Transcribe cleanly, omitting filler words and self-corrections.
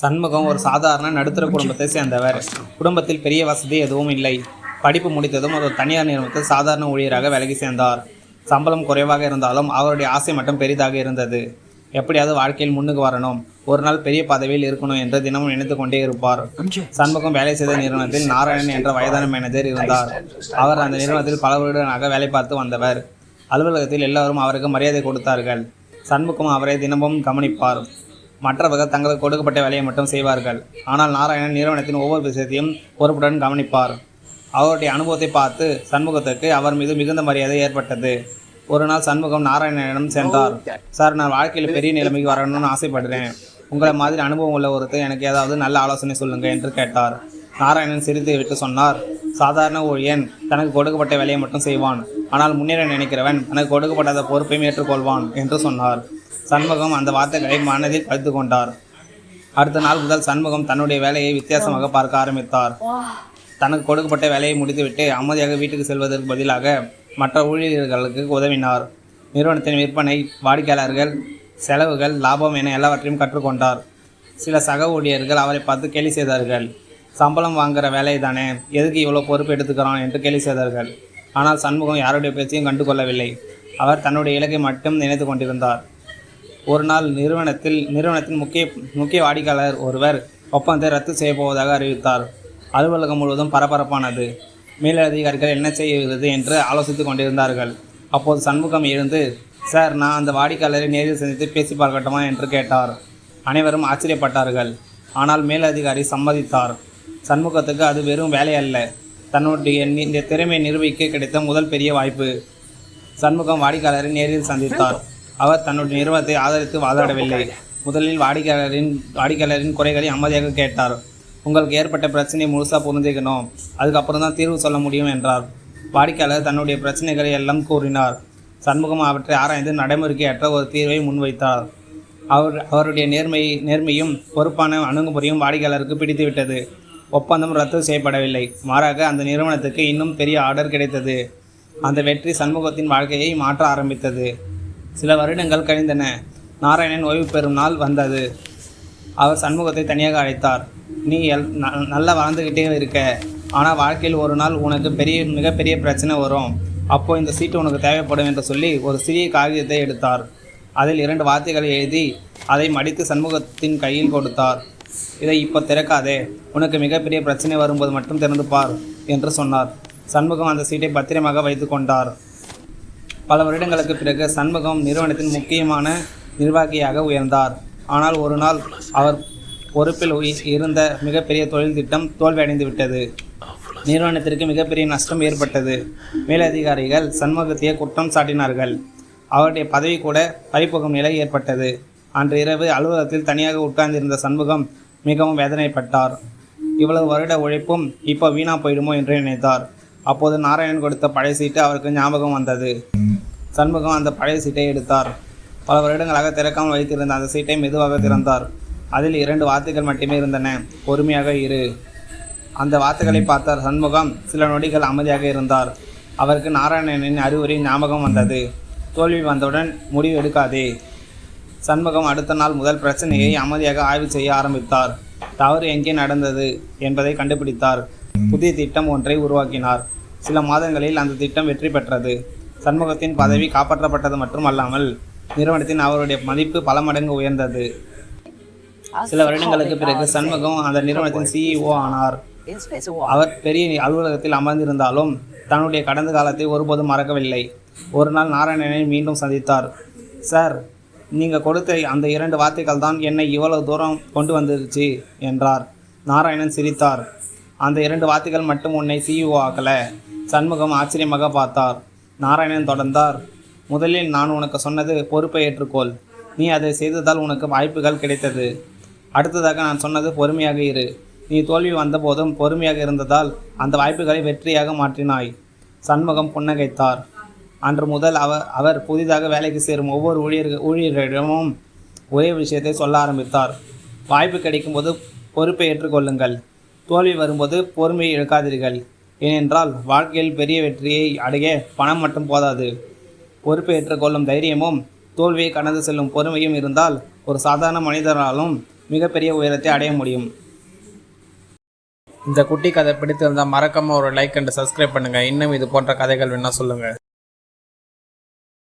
சண்முகம் ஒரு சாதாரண நடுத்தர குடும்பத்தை சேர்ந்தவர். குடும்பத்தில் பெரிய வசதி எதுவும் இல்லை. படிப்பு முடித்ததும் ஒரு தனியார் நிறுவனத்தில் சாதாரண ஊழியராக வேலைக்கு சேர்ந்தார். சம்பளம் குறைவாக இருந்தாலும் அவருடைய ஆசை மட்டும் பெரிதாக இருந்தது. எப்படியாவது வாழ்க்கையில் முன்னுக்கு வரணும், ஒரு நாள் பெரிய பதவியில் இருக்கணும் என்று தினமும் நினைத்து கொண்டே இருப்பார். சண்முகம் வேலை செய்த நிறுவனத்தில் நாராயணன் என்ற வயதான மேனேஜர் இருந்தார். அவர் அந்த நிறுவனத்தில் பல வருடங்களாக வேலை பார்த்து வந்தவர். அலுவலகத்தில் எல்லாரும் அவருக்கு மரியாதை கொடுத்தார்கள். சண்முகம் அவரை தினமும் கவனிப்பார். மற்றவர்கள் தங்களுக்கு கொடுக்கப்பட்ட வேலையை மட்டும் செய்வார்கள். ஆனால் நாராயணன் நிறுவனத்தின் ஒவ்வொரு விஷயத்தையும் பொறுப்புடன் கவனிப்பார். அவருடைய அனுபவத்தை பார்த்து சண்முகத்திற்கு அவர் மீது மிகுந்த மரியாதை ஏற்பட்டது. ஒரு நாள் சண்முகம் நாராயணனிடம் சென்றார். சார், நான் வாழ்க்கையில் பெரிய நிலைமைக்கு வரணும்னு ஆசைப்படுறேன். உங்களை மாதிரி அனுபவம் உள்ள ஒருத்தர் எனக்கு ஏதாவது நல்ல ஆலோசனை சொல்லுங்கள் என்று கேட்டார். நாராயணன் சிரித்து விட்டு சொன்னார், சாதாரண ஊழியன் தனக்கு கொடுக்கப்பட்ட வேலையை மட்டும் செய்வான். ஆனால் முன்னேற நினைக்கிறவன் தனக்கு கொடுக்கப்படாத பொறுப்பையும் ஏற்றுக்கொள்வான் என்று சொன்னார். சண்முகம் அந்த வார்த்தைகளை மனதில் பதித்து கொண்டார். அடுத்த நாள் முதல் சண்முகம் தன்னுடைய வேலையை வித்தியாசமாக பார்க்க ஆரம்பித்தார். தனக்கு கொடுக்கப்பட்ட வேலையை முடித்துவிட்டு அமைதியாக வீட்டுக்கு செல்வதற்கு பதிலாக மற்ற ஊழியர்களுக்கு உதவினார். நிறுவனத்தின் விற்பனை, வாடிக்கையாளர்கள், செலவுகள், லாபம் என எல்லாவற்றையும் கற்றுக்கொண்டார். சில சக ஊழியர்கள் அவரை பார்த்து கேலி செய்தார்கள். சம்பளம் வாங்குகிற வேலை தானே, எதுக்கு இவ்வளோ பொறுப்பு எடுத்துக்கிறான் என்று கேலி செய்தார்கள். ஆனால் சண்முகம் யாருடைய பேச்சையும் கண்டு கொள்ளவில்லை. அவர் தன்னுடைய இலக்கை மட்டும் நினைத்து கொண்டிருந்தார். ஒரு நாள் நிறுவனத்தின் முக்கிய வாடிக்கையாளர் ஒருவர் ஒப்பந்தத்தை ரத்து செய்யப்போவதாக அறிவித்தார். அலுவலகம் முழுவதும் பரபரப்பானது. மேலதிகாரிகள் என்ன செய்வது என்று ஆலோசித்துக் கொண்டிருந்தார்கள். அப்போது சண்முகம் எழுந்து, சார், நான் அந்த வாடிக்கையாளரை நேரில் சந்தித்து பேசி பார்க்கட்டுமா என்று கேட்டார். அனைவரும் ஆச்சரியப்பட்டார்கள். ஆனால் மேலதிகாரி சம்மதித்தார். சண்முகத்துக்கு அது வெறும் வேலை அல்ல, தன்னுடைய இந்த திறமையை நிரூபிக்க கிடைத்த முதல் பெரிய வாய்ப்பு. சண்முகம் வாடிக்கையாளரை நேரில் சந்தித்தார். அவர் தன்னுடைய நிறுவனத்தை ஆதரித்து வாதாடவில்லை. முதலில் வாடிக்கையாளரின் குறைகளை அமைதியாக கேட்டார். உங்களுக்கு ஏற்பட்ட பிரச்சனையை முழுசாக புரிஞ்சுக்கணும், அதுக்கப்புறம் தான் தீர்வு சொல்ல முடியும் என்றார். வாடிக்கையாளர் தன்னுடைய பிரச்சனைகளை எல்லாம் கூறினார். சண்முகம் அவற்றை ஆராய்ந்து நடைமுறைக்கு ஏற்ற ஒரு தீர்வை முன்வைத்தார். அவருடைய நேர்மையும் பொறுப்பான அணுகுமுறையும் வாடிக்கையாளருக்கு பிடித்துவிட்டது. ஒப்பந்தம் ரத்து செய்யப்படவில்லை. மாறாக அந்த நிறுவனத்துக்கு இன்னும் பெரிய ஆர்டர் கிடைத்தது. அந்த வெற்றி சண்முகத்தின் வாழ்க்கையை மாற்ற ஆரம்பித்தது. சில வருடங்கள் கழிந்தன. நாராயணன் ஓய்வு பெறும் நாள் வந்தது. அவர் சண்முகத்தை தனியாக அழைத்தார். நீ நல்லா வளர்ந்துக்கிட்டே இருக்க, ஆனால் வாழ்க்கையில் ஒரு நாள் உனக்கு மிகப்பெரிய பிரச்சனை வரும். அப்போது இந்த சீட்டு உனக்கு தேவைப்படும் என்று சொல்லி ஒரு சிறிய காகிதத்தை எடுத்தார். அதில் 2 வார்த்தைகளை எழுதி அதை மடித்து சண்முகத்தின் கையில் கொடுத்தார். இதை இப்போ திறக்காதே, உனக்கு மிகப்பெரிய பிரச்சனை வரும்போது மட்டும் திறந்து பார் என்று சொன்னார். சண்முகம் அந்த சீட்டை பத்திரமாக வைத்து கொண்டார். பல வருடங்களுக்கு பிறகு சண்முகம் நிறுவனத்தின் முக்கியமான நிர்வாகியாக உயர்ந்தார். ஆனால் ஒரு நாள் அவர் பொறுப்பில் இருந்த மிகப்பெரிய தொழில் திட்டம் தோல்வியடைந்து விட்டது. நிறுவனத்திற்கு மிகப்பெரிய நஷ்டம் ஏற்பட்டது. மேலதிகாரிகள் சண்முகத்தையே குற்றம் சாட்டினார்கள். அவருடைய பதவி கூட பறிபோகும் நிலை ஏற்பட்டது. அன்று இரவு அலுவலகத்தில் தனியாக உட்கார்ந்திருந்த சண்முகம் மிகவும் வேதனைப்பட்டார். இவ்வளவு வருட உழைப்பும் இப்போ வீணா போயிடுமோ என்று நினைத்தார். அப்போது நாராயணன் கொடுத்த பழைய சீட்டு அவருக்கு ஞாபகம் வந்தது. சண்முகம் அந்த பழைய சீட்டை எடுத்தார். பல வருடங்களாக திறக்காமல் வைத்திருந்த அந்த சீட்டை மெதுவாக திறந்தார். அதில் 2 வார்த்தைகள் மட்டுமே இருந்தன, பொறுமையாக இரு. அந்த வார்த்தைகளை பார்த்தார் சண்முகம். சில நொடிகள் அமைதியாக இருந்தார். அவருக்கு நாராயணனின் அறிவுரை ஞாபகம் வந்தது. தோல்வி வந்தவுடன் முடிவு எடுக்காதே. சண்முகம் அடுத்த நாள் முதல் பிரச்சனையை அமைதியாக ஆய்வு செய்ய ஆரம்பித்தார். தவறு எங்கே நடந்தது என்பதை கண்டுபிடித்தார். புதிய திட்டம் ஒன்றை உருவாக்கினார். சில மாதங்களில் அந்த திட்டம் வெற்றி பெற்றது. சண்முகத்தின் பதவி காப்பாற்றப்பட்டது மட்டுமல்லாமல் நிறுவனத்தின் அவருடைய மதிப்பு பல மடங்கு உயர்ந்தது. சில வருடங்களுக்கு பிறகு சண்முகம் அந்த நிறுவனத்தின் CEO ஆனார். அவர் பெரிய அலுவலகத்தில் அமர்ந்திருந்தாலும் தன்னுடைய கடந்த காலத்தை ஒருபோதும் மறக்கவில்லை. ஒரு நாள் நாராயணனை மீண்டும் சந்தித்தார். சார், நீங்கள் கொடுத்த அந்த 2 வார்த்தைகள் தான் என்னை இவ்வளவு தூரம் கொண்டு வந்துருச்சு என்றார். நாராயணன் சிரித்தார். அந்த 2 வார்த்தைகள் மட்டும் உன்னை CEO ஆக்கல. சண்முகம் ஆச்சரியமாக பார்த்தார். நாராயணன் தொடர்ந்தார். முதலில் நான் உனக்கு சொன்னது பொறுப்பை ஏற்றுக்கொள். நீ அதை செய்ததால் உனக்கு வாய்ப்புகள் கிடைத்தது. அடுத்ததாக நான் சொன்னது பொறுமையாக இரு. நீ தோல்வி வந்தபோதும் பொறுமையாக இருந்ததால் அந்த வாய்ப்புகளை வெற்றியாக மாற்றினாய். சண்முகம் புன்னகைத்தார். அன்று முதல் அவர் புதிதாக வேலைக்கு சேரும் ஒவ்வொரு ஊழியர்களிடமும் ஒரே விஷயத்தை சொல்ல ஆரம்பித்தார். வாய்ப்பு கிடைக்கும்போது பொறுப்பை ஏற்றுக்கொள்ளுங்கள். தோல்வி வரும்போது பொறுமையை இழக்காதீர்கள். ஏனென்றால் வாழ்க்கையில் பெரிய வெற்றியை அடைய பணம் மட்டும் போதாது. பொறுப்பை ஏற்றுக்கொள்ளும் தைரியமும் தோல்வியை கடந்து செல்லும் பொறுமையும் இருந்தால் ஒரு சாதாரண மனிதராலும் மிகப்பெரிய உயரத்தை அடைய முடியும். இந்த குட்டி கதை பிடித்திருந்தால் மறக்காமல் ஒரு லைக் அண்ட் சப்ஸ்கிரைப் பண்ணுங்கள். இன்னும் இது போன்ற கதைகள் வேணால் சொல்லுங்கள்.